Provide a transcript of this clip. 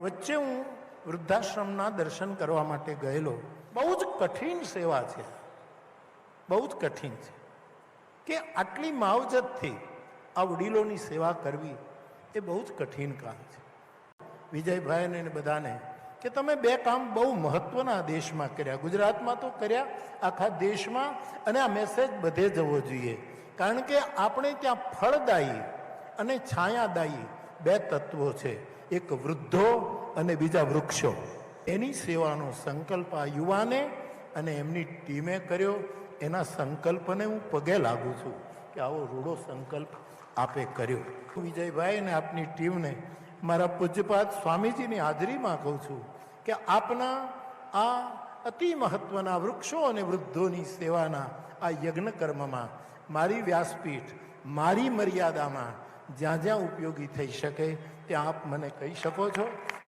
વચ્ચે હું વૃદ્ધાશ્રમના દર્શન કરવા માટે ગયેલો. બહુ જ કઠિન સેવા છે, બહુ જ કઠિન છે કે આટલી માવજતથી આ વડીલોની સેવા કરવી એ બહુ જ કઠિન કામ છે. વિજયભાઈને ને બધાને કે તમે બે કામ બહુ મહત્વના દેશમાં કર્યા, ગુજરાતમાં તો કર્યા, આખા દેશમાં, અને આ મેસેજ બધે જવો જોઈએ. કારણ કે આપણે ત્યાં ફળદાયી અને છાયાદાયી બે તત્વો છે, એક વૃદ્ધો અને બીજા વૃક્ષો. એની સેવાનો સંકલ્પ આ યુવાને અને એમની ટીમે કર્યો. એના સંકલ્પને હું પગે લાગુ છું કે આવો રૂડો સંકલ્પ આપે કર્યો. વિજયભાઈ અને આપની ટીમને મારા પૂજ્યપાદ સ્વામીજીની હાજરીમાં કહું છું કે આપના આ અતિ મહત્વના વૃક્ષો અને વૃદ્ધોની સેવાના આ યજ્ઞ કર્મમાં મારી વ્યાસપીઠ, મારી મર્યાદામાં જ્યાં જ્યાં ઉપયોગી થઈ શકે ત્યાં આપ મને કહી શકો છો.